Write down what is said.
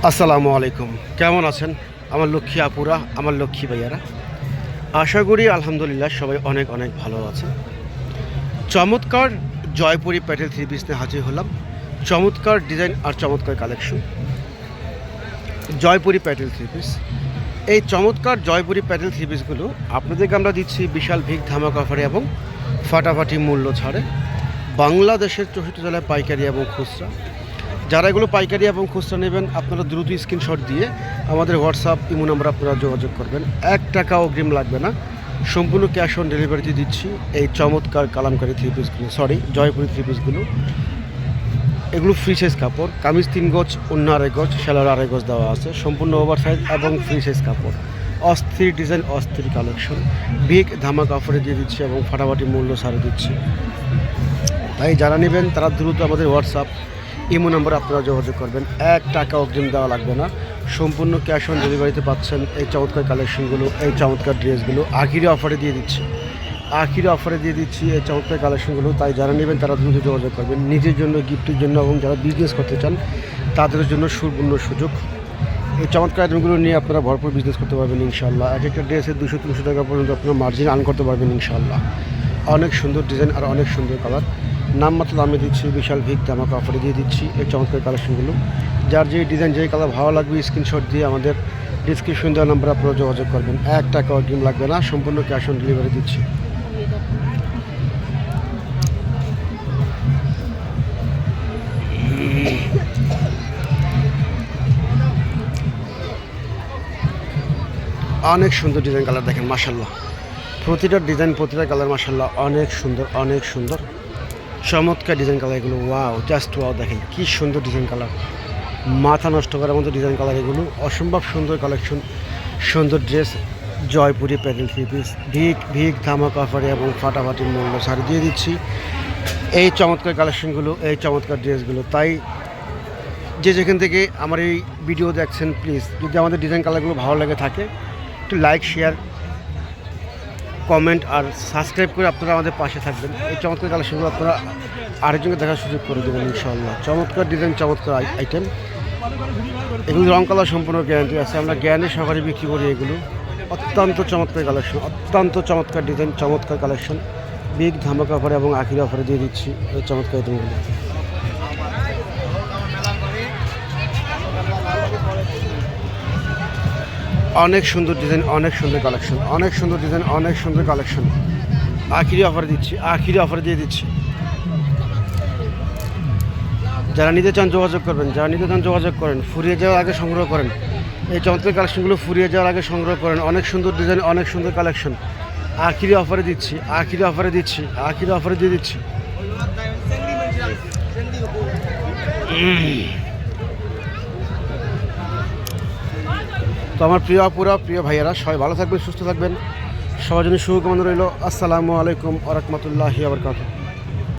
আসসালামু আলাইকুম। কেমন আছেন আমার লক্ষ্মী আপুরা, আমার লক্ষ্মী ভাইয়ারা? আশা করি আলহামদুলিল্লাহ সবাই অনেক অনেক ভালো আছে। চমৎকার জয়পুরি প্যাটেল থ্রি পিস নিয়ে হাজির হলাম। চমৎকার ডিজাইন আর চমৎকার কালেকশন জয়পুরি প্যাটেল থ্রি পিস। এই চমৎকার জয়পুরি প্যাটেল থ্রি পিসগুলো আপনাদেরকে আমরা দিচ্ছি বিশাল ভিগ ধামাকা অফারে এবং ফাটাফাটি মূল্য ছাড়ে। বাংলাদেশের 64 জেলায় পাইকারি এবং খুচরা। যারা এগুলো পাইকারি এবং খুচরা নেবেন আপনারা দ্রুত স্ক্রিনশট দিয়ে আমাদের হোয়াটসঅ্যাপ ইমো নাম্বার আপনারা যোগাযোগ করবেন। 1 টাকা অগ্রিম লাগবে না, সম্পূর্ণ ক্যাশ অন ডেলিভারিতে দিচ্ছি এই চমৎকার কালামকারী থ্রি পিসগুলো, জয়পুরি থ্রি পিসগুলো। এগুলো ফ্রি সাইজ কাপড়, কামিজ 3 গজ, অন্য 2.5 গজ, সেলার 2.5 গজ দেওয়া আছে, সম্পূর্ণ ওভার সাইজ এবং ফ্রি সাইজ কাপড়। অস্থির ডিজাইন, অস্থির কালেকশন, বিগ ধামাকা অফারে দিয়ে দিচ্ছি এবং ফাটাফাটি মূল্য ছাড়ে দিচ্ছি। তাই যারা নেবেন তারা দ্রুত আমাদের হোয়াটসঅ্যাপ ইমো নাম্বার আপনারা যোগাযোগ করবেন। 1 টাকা অগ্রিম দেওয়া লাগবে না, সম্পূর্ণ ক্যাশ অন ডেলিভারিতে পাচ্ছেন এই চমৎকার কালেকশনগুলো, এই চমৎকার ড্রেসগুলো আখিরি অফারে দিয়ে দিচ্ছি। এই চমৎকার কালেকশনগুলো। তাই যারা নেবেন তারা দ্রুত যোগাযোগ করবেন, নিজের জন্য, গিফটের জন্য এবং যারা বিজনেস করতে চান তাদের জন্য সুবর্ণ সুযোগ। এই চমৎকার আইটেমগুলো নিয়ে আপনারা ভরপুর বিজনেস করতে পারবেন ইনশাআল্লাহ। এক একটা ড্রেসে 200-300 টাকা পর্যন্ত আপনারা মার্জিন আর্ন করতে পারবেন ইনশাআল্লাহ। অনেক সুন্দর ডিজাইন আর অনেক সুন্দর কালার। নামমাত্র দামে দিচ্ছি, বিশাল ভিগ ধামাকা অফারে দিয়ে দিচ্ছি এই চমৎকার কালেকশনগুলো। যার যে ডিজাইন, যেই কালার ভালো লাগবে স্ক্রিনশট দিয়ে আমাদের ডিসক্রিপশন দেওয়া নাম্বারে আপনারা যোগাযোগ করবেন। 1 টাকা অগ্রিম লাগবে না, সম্পূর্ণ ক্যাশ অন ডেলিভারি দিচ্ছি। অনেক সুন্দর ডিজাইন কালার দেখেন, মাশাল্লাহ। প্রতিটা ডিজাইন, প্রতিটা কালার মাশাল্লাহ অনেক সুন্দর, অনেক সুন্দর চমৎকার ডিজাইন কালার এগুলো। ওয়াও, জাস্ট ওয়াও, দেখেন কি সুন্দর ডিজাইন কালার, মাথা নষ্ট করার মতো ডিজাইন কালার এগুলো। অসম্ভব সুন্দর কালেকশন, সুন্দর ড্রেস, জয়পুরি প্যাটেল থ্রি পিস ভিগ ধামাকা অফারে এবং ফাটাফাটি মূল্য ছাড় দিয়ে দিচ্ছি এই চমৎকার কালেকশনগুলো, এই চমৎকার ড্রেসগুলো। তাই যে যেখান থেকে আমার এই ভিডিও দেখছেন, প্লিজ যদি আমাদের ডিজাইন কালারগুলো ভালো লাগে থাকে একটু লাইক, শেয়ার, কমেন্ট আর সাবস্ক্রাইব করে আপনারা আমাদের পাশে থাকবেন। এই চমৎকার কালেকশনগুলো আপনারা আরেকজনকে দেখার সুযোগ করে দেবেন ইনশাআল্লাহ। চমৎকার ডিজাইন, চমৎকার আইটেম এগুলো। রং কালার সম্পূর্ণ গ্যারান্টি আছে, আমরা গ্যারান্টি সহকারে বিক্রি করি এগুলো। অত্যন্ত চমৎকার কালেকশন, অত্যন্ত চমৎকার ডিজাইন, চমৎকার কালেকশন, বিগ ধামাকা অফারে এবং আখিরি অফারে দিয়ে দিচ্ছি এই চমৎকার আইটেমগুলো। অনেক সুন্দর ডিজাইন, অনেক সুন্দর কালেকশন, অনেক সুন্দর ডিজাইন, অনেক সুন্দর কালেকশন আখিরি অফারে দিচ্ছি, আখিরি অফারে দিয়ে দিচ্ছি। যারা নিতে চান যোগাযোগ করবেন, যারা নিতে চান যোগাযোগ করেন। ফুরিয়ে যাওয়ার আগে সংগ্রহ করেন এই চমৎকার কালেকশনগুলো, ফুরিয়ে যাওয়ার আগে সংগ্রহ করেন। অনেক সুন্দর ডিজাইন, অনেক সুন্দর কালেকশন আখিরি অফারে দিচ্ছি, আখিরি অফারে দিচ্ছি, আখিরি অফারে দিয়ে দিচ্ছি। তো আমার প্রিয় আপুরা, প্রিয় ভাইয়ারা, সবাই ভালো থাকবেন, সুস্থ থাকবেন, সবার জন্য শুভকামনা রইল। আসসালামু আলাইকুম ওয়া রাহমাতুল্লাহি ওয়া বারাকাতুহু।